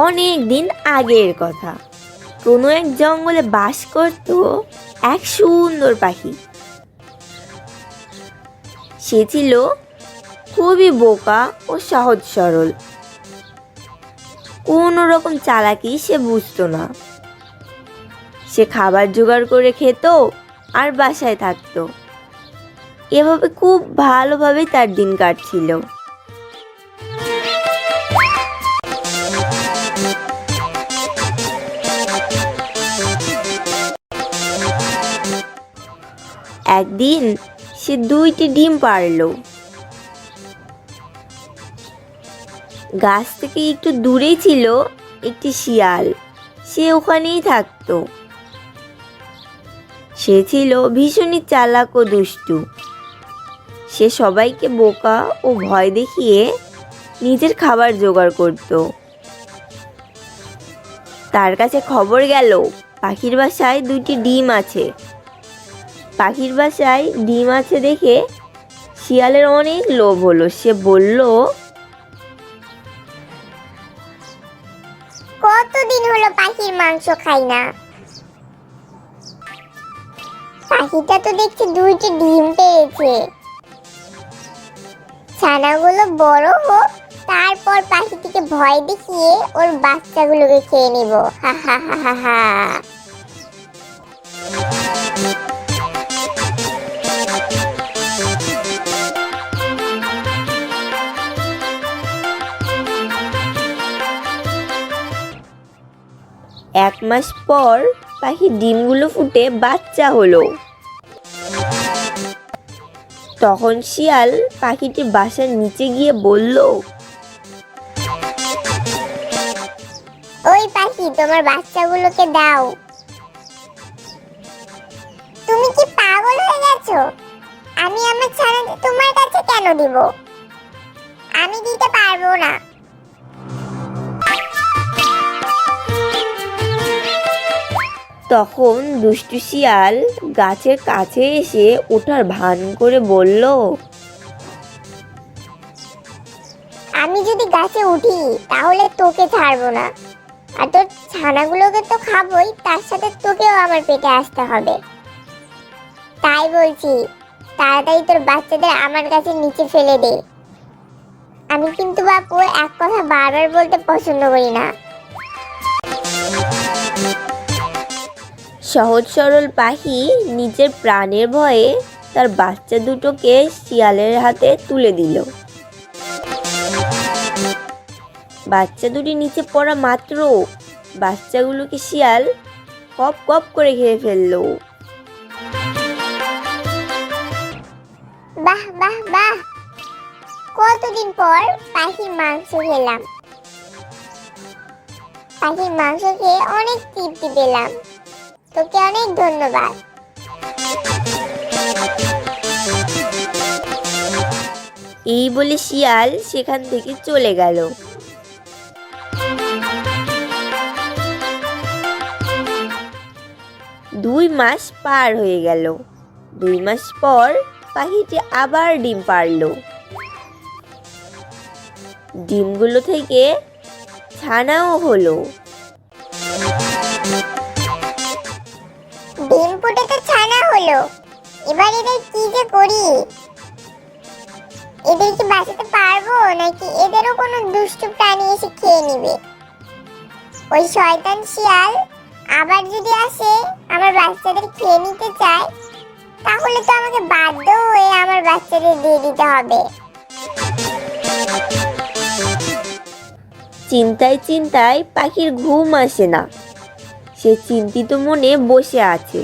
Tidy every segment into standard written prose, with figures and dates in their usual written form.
অনেক দিন আগের কথা। কোনো এক জঙ্গলে বাস করত এক সুন্দর পাখি। সে ছিল খুবই বোকা ও সহজ সরল। কোনো রকম চালাকি সে বুঝতো না। সে খাবার জোগাড় করে খেত আর বাসায় থাকতো। এভাবে খুব ভালোভাবে তার দিন কাটছিল। একদিন সে 2টি ডিম পাড়ল। গাছ থেকে একটু দূরেই ছিল একটি শিয়াল। সে ওখানেই থাকতো। সে ছিল ভীষণই চালাক ও দুষ্টু। সে সবাইকে বোকা ও ভয় দেখিয়ে নিজের খাবার জোগাড় করত। তার কাছে খবর গেল পাখির বাসায় 2টি ডিম আছে। পাখির বাসায় ডিম আছে দেখে শিয়ালের অনেক লোভ হলো। সে বলল, কতদিন হলো পাখির মাংস খাই না। পাখিটা তো দেখছি 2টি ডিম পেয়েছে। ছানাগুলো বড় হোক, তারপর পাখিটিকে ভয় দেখিয়ে ওর বাচ্চাগুলোকে খেয়ে নিব। হা হা হা হা হা। এক মাস পর পাখির ডিমগুলো ফুটে বাচ্চা হলো। তখন শিয়াল পাখিটির বাসার নিচে গিয়ে বলল, ওই পাখি, তোমার বাচ্চাগুলোকে দাও। তুমি কি পাগল হয়ে গেছো? আমি আমার ছানাকে তোমার কাছে কেন দিব? আমি দিতে পারবো না। তখন দুষ্টু শিয়াল গাছের কাছে এসে ওঠার ভান করে বলল, আমি যদি গাছে উঠি তাহলে তোকে ছাড়বো না। আর তোর ছানাগুলোকে তো খাবোই, তার সাথে তোকেও আমার পেটে আসতে হবে। তাই বলছি, তাড়াতাড়ি তোর বাচ্চাদের আমার কাছে নিচে ফেলে দে। আমি কিন্তু বাপু এক কথা বারবার বলতে পছন্দ করি না। সহজ সরল পাখি নিজের প্রাণের ভয়ে তার বাচ্চা দুটোকে শিয়ালের হাতে তুলে দিল। বাচ্চা দুটি নিচে পড়া মাত্র বাচ্চাগুলোকে শিয়াল কপ কপ করে খেয়ে ফেললো। বাহ বাহ বাহ, কতদিন পর পাখির মাংস খেলাম। পাখির মাংস খেয়ে অনেক তৃপ্তি পেলাম। তোকে অনেক ধন্যবাদ। এই বলে শিয়াল সেখান থেকে চলে গেল। 2 মাস পার হয়ে গেল। 2 মাস পর পাখিটি আবার ডিম পাড়ল। ডিমগুলো থেকে ছানাও হলো। ডিম ফুটে তো ছানা হলো। এবার এদের কি যে করি? এদের কি বাঁচাতে পারবো, নাকি এদেরও কোনো দুষ্টু প্রাণী এসে খেয়ে নিবে? ওই শয়তান শিয়াল আবার যদি আসে আমার বাচ্চাদের খেয়ে নিতে চায়, তাহলে তো আমাকে বাধ্য হয়ে আমার বাচ্চাদের দিয়ে দিতে হবে। চিন্তায় চিন্তায় পাখির ঘুম আসে না। সে চিন্তিত মনে বসে আছে।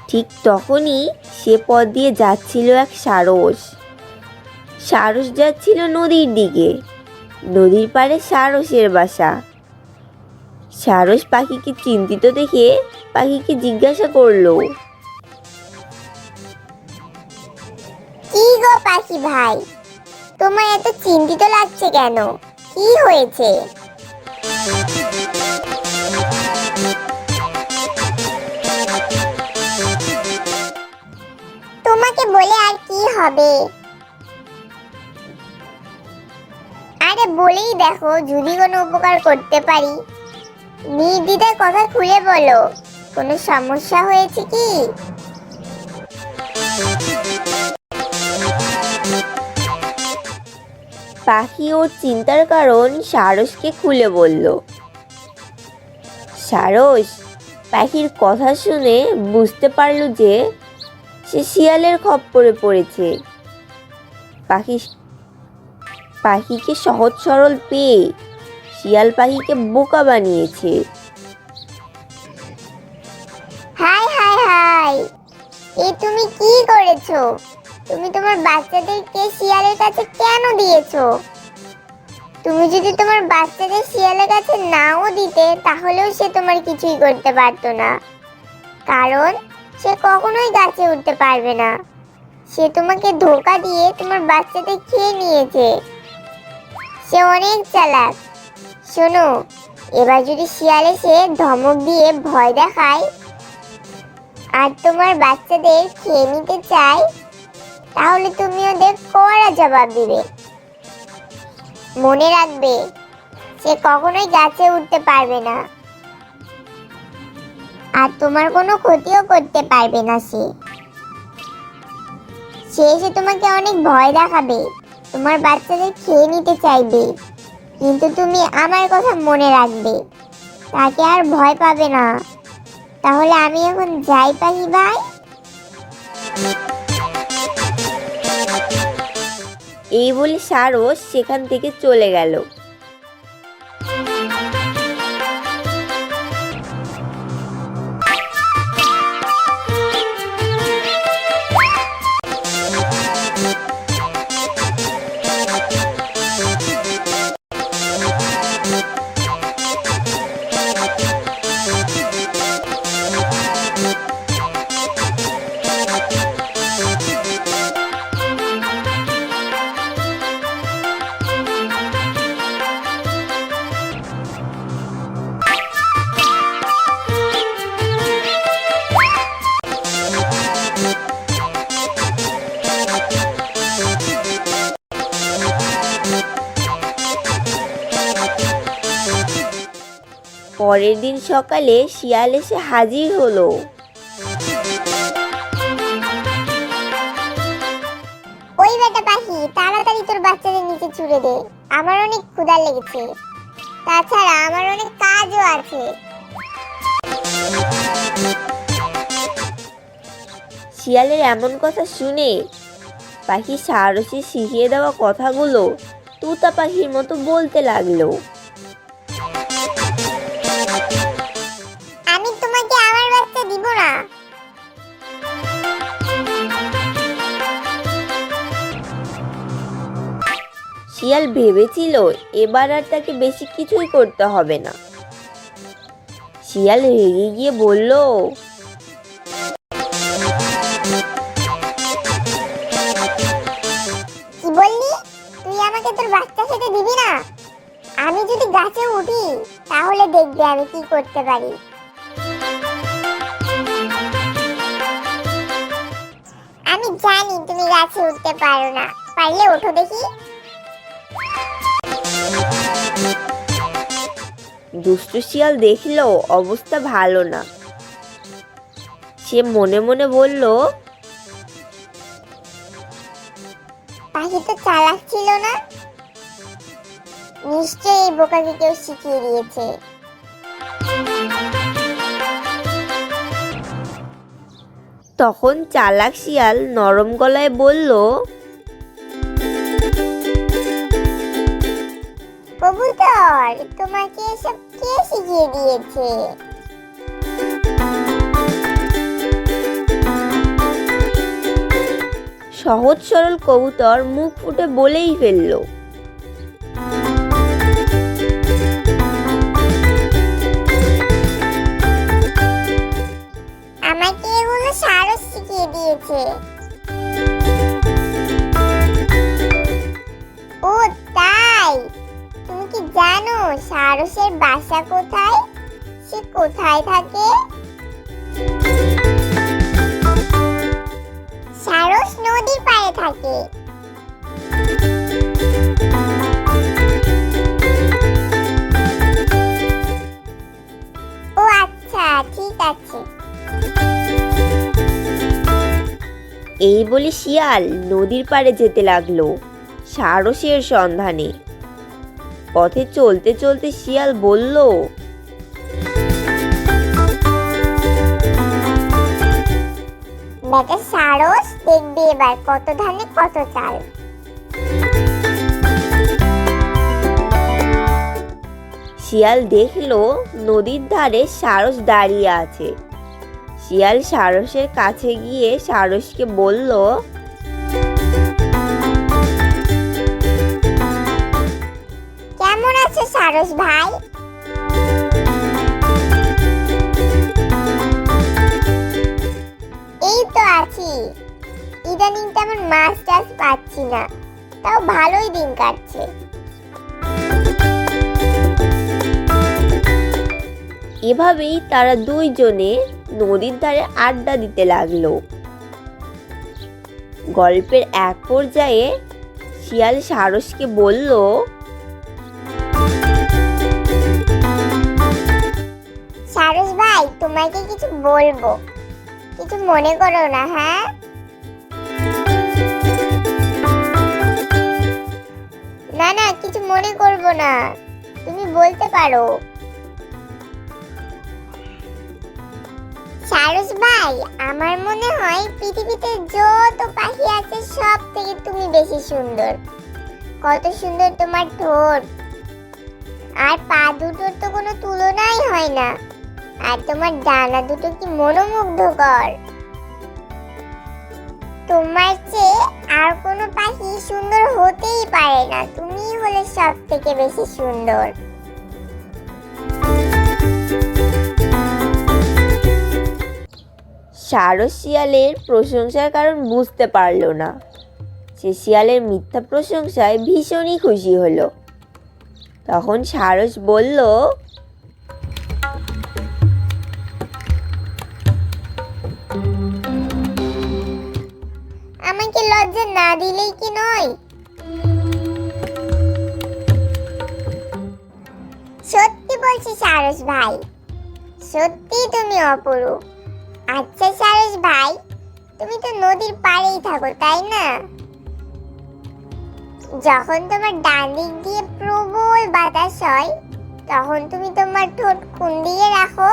ঠিক তখনই সে পথ দিয়ে যাচ্ছিল এক সারস। সারস যাচ্ছিল নদীর দিকে। নদীর পাড়ে সারসের বাসা। সারস পাখিকে চিন্তিত দেখে পাখিকে জিজ্ঞাসা করলো, কি গো পাখি ভাই, তোমার এত চিন্তিত লাগছে কেন? কি হয়েছে? তোমাকে বলে আর কি হবে? আরে বলেই দেখো, যদি কোনো উপকার করতে পারি। নির্দ্বিধায় কথা খুলে বলো, কোনো সমস্যা হয়েছে কি? পাখি ওর চিন্তার কারণ সারসকে খুলে বলল। সারস পাখির কথা শুনে বুঝতে পারল যে সে শিয়ালের খপ্পরে পড়েছে। পাখিকে সহজ সরল পেয়ে শিয়াল পাখিকে বোকা বানিয়েছে। হাই হাই হাই, এ তুমি কি করেছো? তুমি তোমার বাচ্চাদেরকে শিয়ালের কাছে কেন দিয়েছো? তুমি যদি তোমার বাচ্চাদের শিয়ালের কাছে নাও দিতে, তাহলেও সে তোমার কিছুই করতে পারতো না, কারণ সে কখনোই গাছে উঠতে পারবে না। সে তোমাকে ধোঁকা দিয়ে তোমার বাচ্চাদের খেয়ে নিয়েছে। সে অনেক চালাক। শোনো, এবার যদি শিয়াল এসে ধমক দিয়ে ভয় দেখায় আর তোমার বাচ্চাদের খেয়ে নিতে চায়, তাহলে তুমি ওদের কড়া জবাব দিবে। মনে রাখবে, সে কখনোই গাছে উঠতে পারবে না, আর তোমার কোনো ক্ষতিও করতে পারবে না। সে এসে তোমাকে অনেক ভয় দেখাবে, তোমার বাচ্চাদের খেয়ে নিতে চাইবে, কিন্তু তুমি আমার কথা মনে রাখবে, তাকে আর ভয় পাবে না। তাহলে আমি এখন যাই পাখি ভাই। এই বলে সারস সেখান থেকে চলে গেল। পরের দিন সকালে শিয়াল এসে হাজির হলো। ওই বেটা পাখি, তাড়াতাড়ি তোর বাচ্চাদের নিচে ছুড়ে দে, আমার অনেক ক্ষুধা লেগেছে, তাছাড়া আমার অনেক কাজও আছে। শিয়ালের এমন কথা শুনে পাখি সারসে শিখিয়ে দেওয়া কথাগুলো তুতা পাখির মতো বলতে লাগলো। আমি তোমাকে আমার বাচ্চা দিব না। শিয়াল ভেবেছিল এবার আর তাকে বেশি কিছুই করতে হবে না। শিয়াল রেগে গিয়ে বলল, কি বললি? তুই আমাকে তোর বাচ্চা খেতে দিবি না? আমি যদি গাছে উঠি, তাহলে দেখবি আমি কি করতে পারি। আমি জানি তুমি গাছে উঠতে পারো না, পারলে ওঠো দেখি। দুষ্টু শিয়াল দেখল অবস্থা ভালো না। সে মনে মনে বলল, পাখি তো চালাক ছিল না, নিশ্চয়ই এই বোকাকে কেউ শিখিয়ে দিয়েছে। তখন চালাক শিয়াল নরম গলায় বলল, কবুতর, তোমাকে এসব কে শিখিয়ে দিয়েছে? সহজ সরল কবুতর মুখ ফুটে বলেই ফেলল, আমাকে এগুলো সারস শিখিয়ে দিয়েছে। ও তাই? তুমি কি জানো সারসের বাসা কোথায়? সে কোথায় থাকে? সারস নদীর পাড়ে থাকে। এই বলে শিয়াল নদীর পাড়ে যেতে লাগলো সারসের সন্ধানে। পথে চলতে চলতে শিয়াল বলল, বেটা সারস, দেখবি এবার কত ধানে কত চাল। শিয়াল দেখলো নদীর ধারে সারস দাঁড়িয়ে আছে। শিয়াল সারসের কাছে গিয়ে সারসকে বলল, কেমন আছো সারস ভাই? এই তো আছি। ইদানিং তেমন মাছ টাছ পাচ্ছি না, তাও ভালোই দিন কাটছে। এভাবেই তারা দুইজনে নদীর ধারে আড্ডা দিতে লাগলো। গল্পের এক পর্যায়ে শিয়াল সারসকে বলল, সারস ভাই, তোমাকে কিছু বলবো, কিছু মনে করো না। হ্যাঁ, না না, কিছু মনে করবো না, তুমি বলতে পারো। সারস ভাই, আমার মনে হয় পৃথিবীতে যত পাখি আছে সব থেকে তুমি বেশি সুন্দর। কত সুন্দর তোমার ঠোঁট, আর পা দুটোর তো কোনো তুলনাই হয় না। আর তোমার ডানা দুটো কি মনোমুগ্ধকর। তোমার চেয়ে আর কোনো পাখি সুন্দর হতেই পারে না, তুমিই হলে সব থেকে বেশি সুন্দর। সারস শিয়ালের প্রশংসার কারণ বুঝতে পারল না। সে শিয়ালের মিথ্যা প্রশংসায় ভীষণই খুশি হলো। তখন সারস বলল, আমাকে লজ্জা না দিলেই কি নয়? সত্যি বলছি সারস ভাই, সত্যি তুমি অপরূপ। আচ্ছা সারস ভাই, তুমি তো নদীর পাড়েই থাকো, তাই না? যখন তোমার ডান দিক দিয়ে প্রবল বাতাস হয়, তখন তুমি তোমার ঠোঁট কোন দিকে রাখো?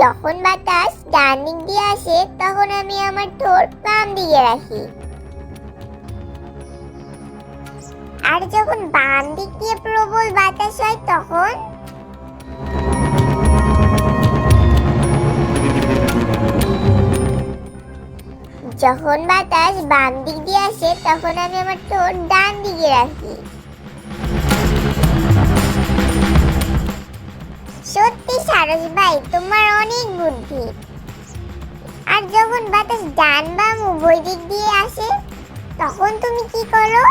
যখন বাতাস ডান দিক দিয়ে আসে, তখন আমি আমার ঠোঁট বাম দিকে রাখি। আর যখন বাম দিক দিয়ে প্রবল বাতাস হয়, তখন যখন বাতাস বাম দিক দিয়ে আসে, তখন আমি আমার ঠোঁট ডান দিকে রাখি। সত্যি সারস ভাই, তোমার অনেক বুদ্ধি। আর যখন বাতাস ডান বাম উভয় দিক দিয়ে আসে, তখন তুমি কি করো?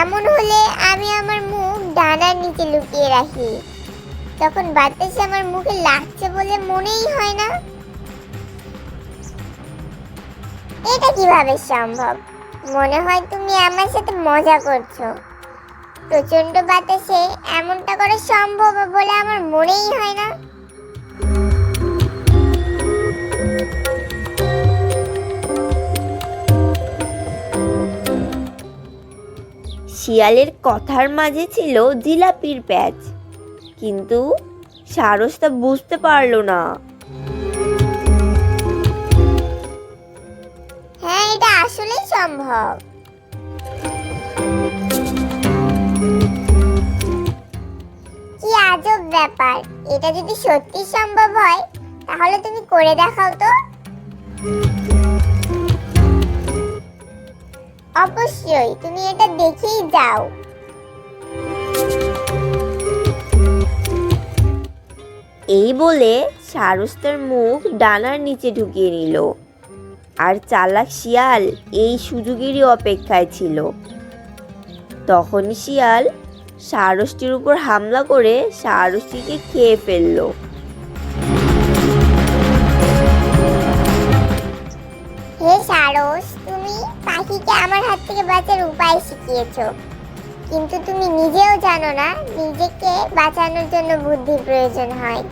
এমন হলে আমি আমার মুখ ডানার নিচে লুকিয়ে রাখি, তখন বাতাস আমার মুখে লাগছে বলে মনেই হয় না। এটা কিভাবে সম্ভব? মনে হয় তুমি আমার সাথে মজা করছো। প্রচন্ড বাতাসে এমনটা করা সম্ভব বলে আমার মনেই হয় না। শিয়ালের কথার মাঝে ছিল জিলাপির প্যাচ, কিন্তু সারস তা বুঝতে পারল না। হ্যাঁ, এটা আসলেই সম্ভব। কি আজব ব্যাপার! এটা যদি সত্যি সম্ভব হয়, তাহলে তুমি করে দেখাও তো। অবশ্যই, তুমি এটা দেখেই যাও। এই বলে সারস তার মুখ ডানার নিচে ঢুকিয়ে নিল। আর চালাক শিয়াল এই সুযোগেরই অপেক্ষায় ছিল। তখন শিয়াল সারসটির উপর হামলা করে সারসটিকে খেয়ে ফেলল। হে সারস, তুমি পাখিকে আমার হাত থেকে বাঁচার উপায় শিখিয়েছো। কিন্তু তুমি নিজেও জানো না নিজেকে বাঁচানোর জন্য বুদ্ধির প্রয়োজন হয়।